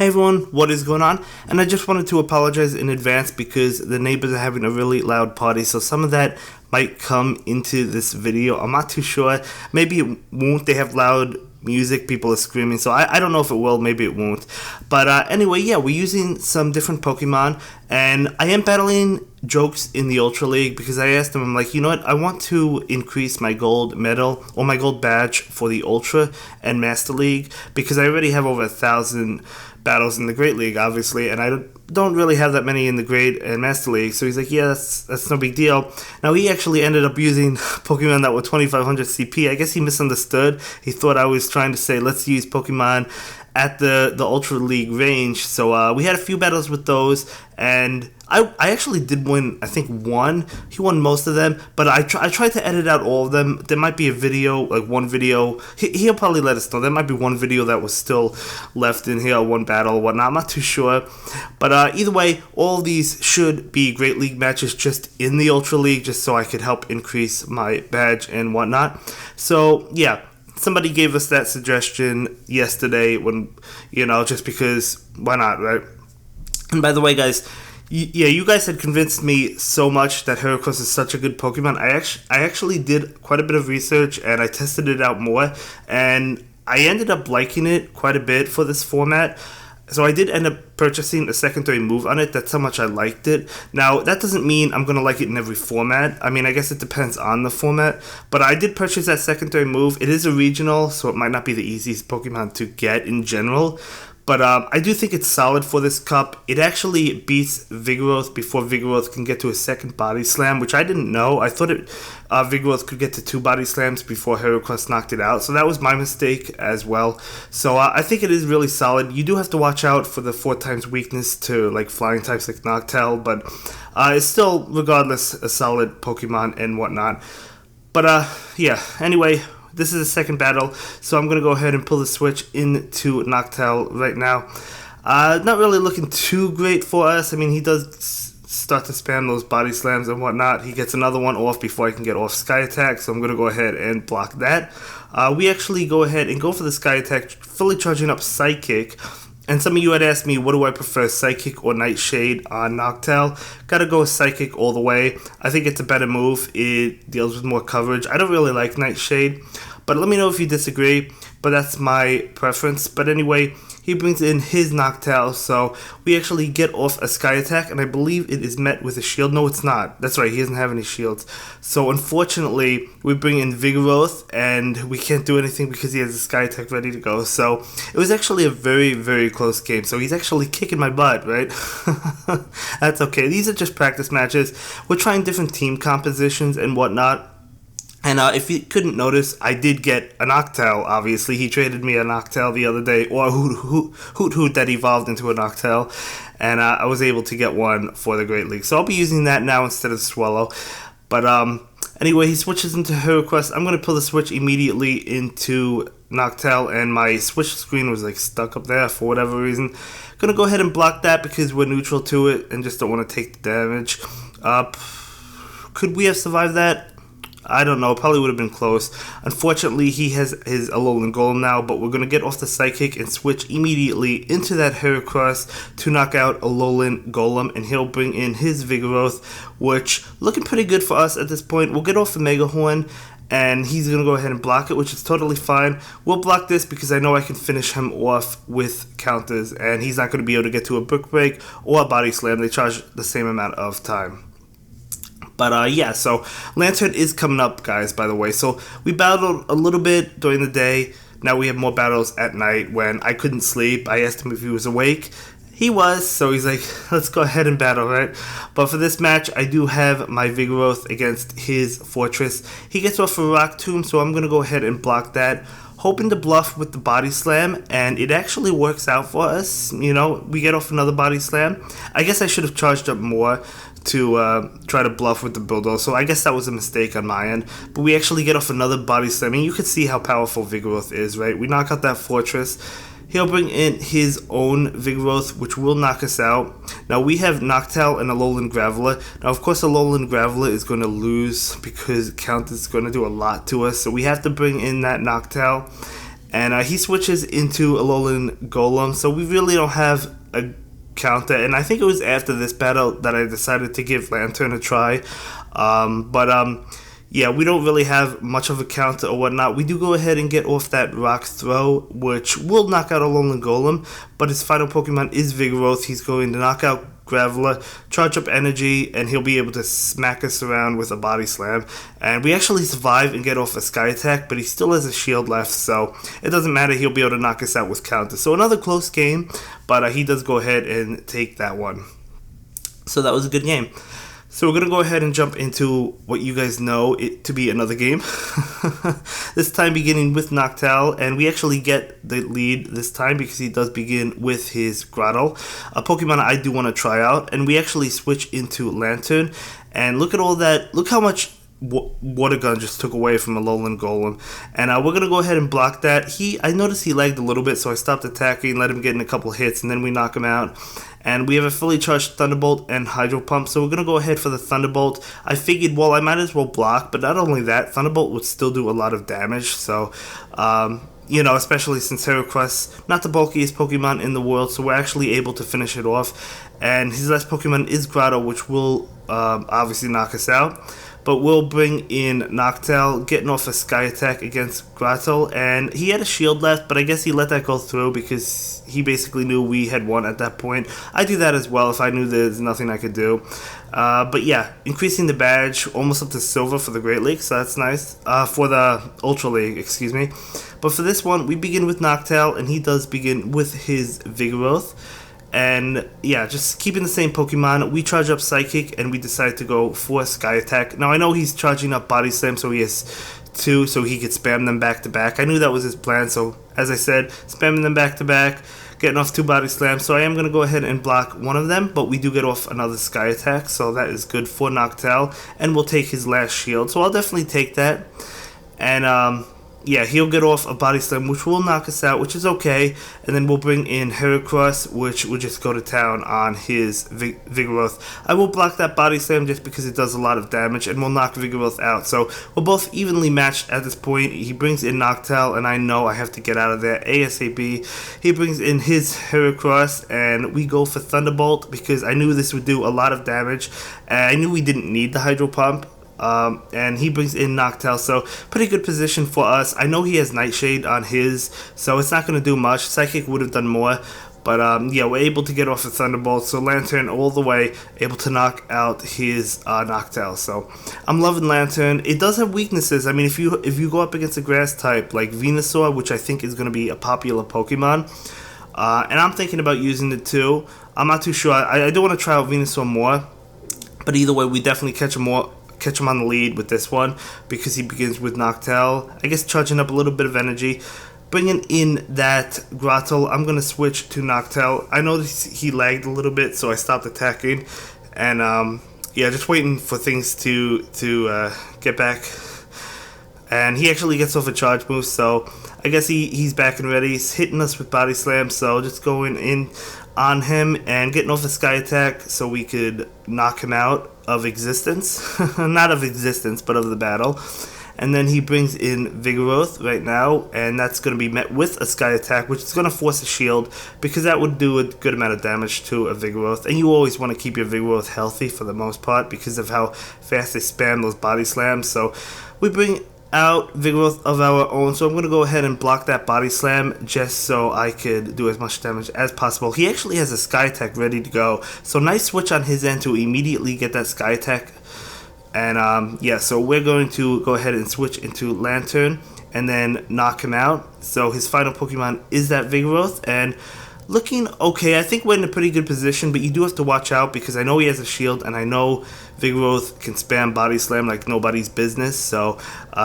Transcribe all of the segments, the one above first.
Hey everyone, what is going on? And I just wanted to apologize in advance because the neighbors are having a really loud party, so some of that might come into this video. I'm not too sure. Maybe it won't. They have loud music, people are screaming, so I don't know if it will, maybe it won't. But anyway, yeah, we're using some different Pokemon, and I am battling Jokes in the Ultra League because I asked him, I'm like, you know what, I want to increase my gold medal or my gold badge for the Ultra and Master League because I already have over 1,000 battles in the Great League, obviously, and I don't really have that many in the Great and Master League. So he's like, yeah, that's no big deal. Now he actually ended up using Pokemon that were 2500 CP. I guess he misunderstood. He thought I was trying to say let's use Pokemon at the Ultra League range. So we had a few battles with those, and I actually did win, I think, one. He won most of them, but I tried to edit out all of them. There might be a video, like one video. He'll probably let us know. There might be one video that was still left in here, one battle or whatnot. I'm not too sure. But either way, all of these should be Great League matches just in the Ultra League, just so I could help increase my badge and whatnot. So, yeah. Somebody gave us that suggestion yesterday when, just because, why not, right? And by the way, guys, you guys had convinced me so much that Heracross is such a good Pokemon. I actually did quite a bit of research, and I tested it out more, and I ended up liking it quite a bit for this format. So I did end up purchasing a secondary move on it. That's how much I liked it. Now, that doesn't mean I'm going to like it in every format. I mean, I guess it depends on the format. But I did purchase that secondary move. It is a regional, so it might not be the easiest Pokemon to get in general. But I do think it's solid for this cup. It actually beats Vigoroth before Vigoroth can get to a second Body Slam, which I didn't know. I thought Vigoroth could get to 2 Body Slams before Heracross knocked it out. So that was my mistake as well. So I think it is really solid. You do have to watch out for the 4 times weakness to like flying types like Noctowl. But it's still, regardless, a solid Pokemon and whatnot. But yeah, anyway, this is the second battle, so I'm going to go ahead and pull the switch into Noctowl right now. Not really looking too great for us. I mean, he does start to spam those Body Slams and whatnot. He gets another one off before I can get off Sky Attack, so I'm going to go ahead and block that. We actually go ahead and go for the Sky Attack, fully charging up Psychic. And some of you had asked me, what do I prefer, Psychic or Nightshade on Noctowl? Gotta go with Psychic all the way. I think it's a better move. It deals with more coverage. I don't really like Nightshade, but let me know if you disagree. But that's my preference. But anyway, he brings in his Noctowl, so we actually get off a Sky Attack, and I believe it is met with a shield. No, it's not. That's right, he doesn't have any shields. So unfortunately, we bring in Vigoroth, and we can't do anything because he has a Sky Attack ready to go. So it was actually a very, very close game. So he's actually kicking my butt, right? That's okay. These are just practice matches. We're trying different team compositions and whatnot. And if you couldn't notice, I did get a Noctowl, obviously. He traded me a Noctowl the other day, or a Hoot that evolved into a Noctowl. And I was able to get one for the Great League. So I'll be using that now instead of Swallow. But anyway, he switches into Heracross. I'm going to pull the switch immediately into Noctowl, and my switch screen was like stuck up there for whatever reason. Going to go ahead and block that because we're neutral to it and just don't want to take the damage. Could we have survived that? I don't know, probably would have been close. Unfortunately, he has his Alolan Golem now, but we're going to get off the Psychic and switch immediately into that Heracross to knock out Alolan Golem, and he'll bring in his Vigoroth, which looking pretty good for us at this point. We'll get off the Mega Horn, and he's going to go ahead and block it, which is totally fine. We'll block this because I know I can finish him off with counters, and he's not going to be able to get to a Brick Break or a Body Slam. They charge the same amount of time. But yeah, so Lanturn is coming up, guys, by the way. So we battled a little bit during the day. Now we have more battles at night when I couldn't sleep. I asked him if he was awake. He was, so he's like, let's go ahead and battle, right? But for this match, I do have my Vigoroth against his Fortress. He gets off a Rock Tomb, so I'm going to go ahead and block that, hoping to bluff with the Body Slam, and it actually works out for us. We get off another Body Slam. I guess I should have charged up more to try to bluff with the Bulldoze, so I guess that was a mistake on my end. But we actually get off another Body Slam, and you can see how powerful Vigoroth is, right? We knock out that Fortress. He'll bring in his own Vigoroth, which will knock us out. Now we have Noctowl and Alolan Graveler. Now of course Alolan Graveler is going to lose because Count is going to do a lot to us, so we have to bring in that Noctowl. and he switches into Alolan Golem, so we really don't have a counter, and I think it was after this battle that I decided to give Lanturn a try. Yeah, we don't really have much of a counter or whatnot. We do go ahead and get off that Rock Throw, which will knock out Alolan Golem, but his final Pokemon is Vigoroth. He's going to knock out Graveler, charge up energy, and he'll be able to smack us around with a Body Slam. And we actually survive and get off a Sky Attack, but he still has a shield left, so it doesn't matter. He'll be able to knock us out with counter. So another close game, but he does go ahead and take that one. So that was a good game. So we're going to go ahead and jump into what you guys know it to be another game. This time beginning with Noctowl, and we actually get the lead this time because he does begin with his Grottle, a Pokemon I do want to try out, and we actually switch into Lanturn, and look at all that, look how much Water Gun just took away from Alolan Golem, and we're going to go ahead and block that. I noticed he lagged a little bit, so I stopped attacking, let him get in a couple hits, and then we knock him out. And we have a fully charged Thunderbolt and Hydro Pump, so we're going to go ahead for the Thunderbolt. I figured, well, I might as well block, but not only that, Thunderbolt would still do a lot of damage, so, you know, especially since Heracross, not the bulkiest Pokemon in the world, so we're actually able to finish it off. And his last Pokemon is Grotto, which will obviously knock us out. But we'll bring in Noctowl, getting off a Sky Attack against Grotto, and he had a shield left, but I guess he let that go through because he basically knew we had won at that point. I do that as well if I knew there's nothing I could do. But yeah, increasing the badge almost up to silver for the Great League, so that's nice. For the Ultra League, excuse me. But for this one, we begin with Noctowl, and he does begin with his Vigoroth. And yeah, just keeping the same Pokemon, we charge up Psychic and we decide to go for Sky Attack. Now I know he's charging up Body Slam, so he has 2, so he could spam them back to back. I knew that was his plan, so as I said, spamming them back to back, getting off 2 Body Slams. So I am going to go ahead and block one of them, but we do get off another Sky Attack, so that is good for Noctowl. And we'll take his last shield, so I'll definitely take that. And yeah, he'll get off a Body Slam, which will knock us out, which is okay. And then we'll bring in Heracross, which will just go to town on his Vigoroth. I will block that Body Slam just because it does a lot of damage, and we'll knock Vigoroth out. So we're both evenly matched at this point. He brings in Noctowl, and I know I have to get out of there ASAP. He brings in his Heracross, and we go for Thunderbolt because I knew this would do a lot of damage. I knew we didn't need the Hydro Pump. And he brings in Noctowl, so pretty good position for us. I know he has Nightshade on his, so it's not going to do much. Psychic would have done more, but yeah, we're able to get off a Thunderbolt, so Lanturn all the way, able to knock out his Noctowl. So I'm loving Lanturn. It does have weaknesses. I mean, if you go up against a grass type like Venusaur, which I think is going to be a popular Pokemon, and I'm thinking about using it too. I'm not too sure. I do want to try out Venusaur more, but either way, we definitely catch him on the lead with this one because he begins with Noctowl. I guess charging up a little bit of energy, bringing in that Grotto. I'm gonna switch to Noctowl. I noticed he lagged a little bit, so I stopped attacking, and yeah, just waiting for things to get back. And he actually gets off a charge move, so I guess he's back and ready. He's hitting us with Body Slam, so just going in on him and getting off a Sky Attack so we could knock him out of existence. Not of existence, but of the battle. And then he brings in Vigoroth right now, and that's going to be met with a Sky Attack, which is going to force a shield, because that would do a good amount of damage to a Vigoroth. And you always want to keep your Vigoroth healthy for the most part, because of how fast they spam those Body Slams. So we bring out Vigoroth of our own, so I'm going to go ahead and block that Body Slam just so I could do as much damage as possible. He actually has a Sky Attack ready to go, so nice switch on his end to immediately get that Sky Attack. And yeah, so we're going to go ahead and switch into Lanturn and then knock him out. So his final Pokemon is that Vigoroth, and looking okay. I think we're in a pretty good position, but you do have to watch out because I know he has a shield, and I know Vigoroth can spam Body Slam like nobody's business, so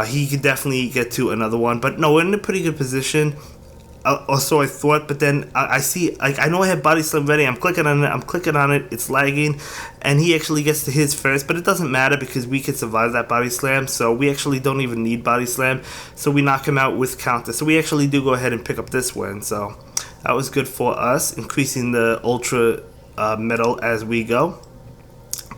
he could definitely get to another one. But no, we're in a pretty good position. Also, I thought, but then I see, like, I know I have Body Slam ready. I'm clicking on it, it's lagging, and he actually gets to his first, but it doesn't matter because we can survive that Body Slam, so we actually don't even need Body Slam, so we knock him out with counter. So we actually do go ahead and pick up this win, so that was good for us, increasing the Ultra Metal as we go.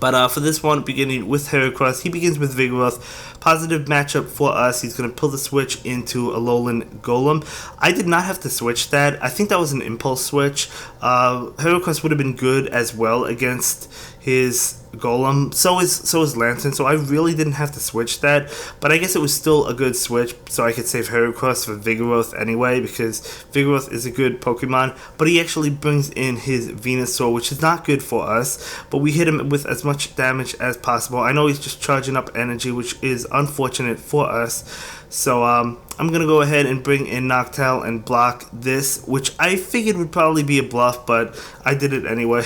But for this one, beginning with Heracross, he begins with Vigoroth. Positive matchup for us. He's going to pull the switch into Alolan Golem. I did not have to switch that. I think that was an impulse switch. Heracross would have been good as well against his Golem. So is Lanturn. So I really didn't have to switch that. But I guess it was still a good switch, so I could save Heracross for Vigoroth anyway, because Vigoroth is a good Pokemon. But he actually brings in his Venusaur, which is not good for us. But we hit him with as much damage as possible. I know he's just charging up energy, which is unfortunate for us. So I'm going to go ahead and bring in Noctowl and block this, which I figured would probably be a bluff, but I did it anyway.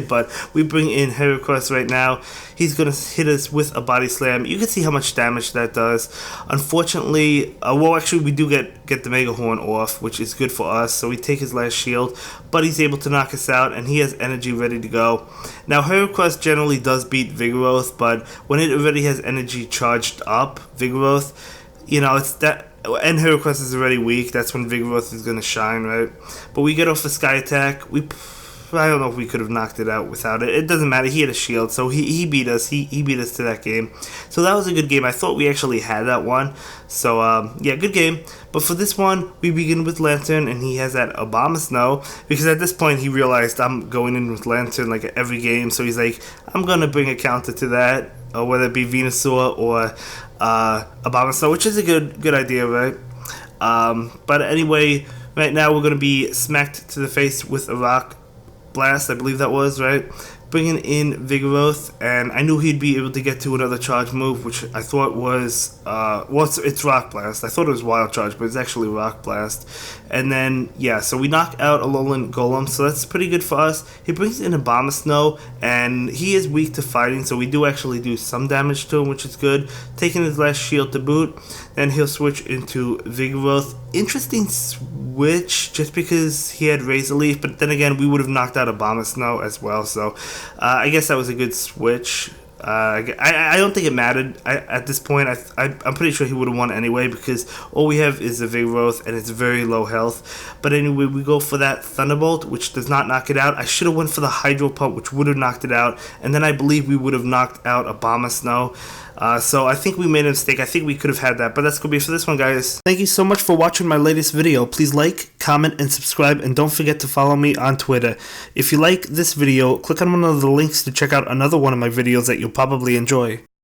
But we bring in Heracross right now. He's going to hit us with a Body Slam. You can see how much damage that does. Unfortunately, well, actually, we do get the Mega Horn off, which is good for us. So we take his last shield, but he's able to knock us out, and he has energy ready to go. Now, Heracross generally does beat Vigoroth, but when it already has energy charged up, Vigoroth, you know, it's that, and Heracross is already weak. That's when Vigoroth is going to shine, right? But we get off the Sky Attack. I don't know if we could have knocked it out without it. It doesn't matter. He had a shield, so he beat us. He beat us to that game. So that was a good game. I thought we actually had that one. So, yeah, good game. But for this one, we begin with Lanturn, and he has that Abomasnow, because at this point, he realized I'm going in with Lanturn like every game. So he's like, I'm going to bring a counter to that, whether it be Venusaur or Abomasnow, which is a good idea, right? But anyway, right now we're going to be smacked to the face with a Rock Blast, I believe that was, right? Bringing in Vigoroth, and I knew he'd be able to get to another charge move, which I thought was, it's Rock Blast. I thought it was Wild Charge, but it's actually Rock Blast. And then, yeah, so we knock out Alolan Golem, so that's pretty good for us. He brings in Abomasnow, and he is weak to fighting, so we do actually do some damage to him, which is good. Taking his last shield to boot, then he'll switch into Vigoroth. Interesting switch, just because he had Razor Leaf, but then again, we would have knocked out Abomasnow as well, so I guess that was a good switch. I don't think it mattered at this point. I'm pretty sure he would have won anyway, because all we have is a Vigoroth and it's very low health. But anyway, we go for that Thunderbolt, which does not knock it out. I should have went for the Hydro Pump, which would have knocked it out, and then I believe we would have knocked out Abomasnow. So I think we made a mistake. I think we could have had that, but that's going to be it for this one, guys. Thank you so much for watching my latest video. Please like, comment, and subscribe, and don't forget to follow me on Twitter. If you like this video, click on one of the links to check out another one of my videos that you'll probably enjoy.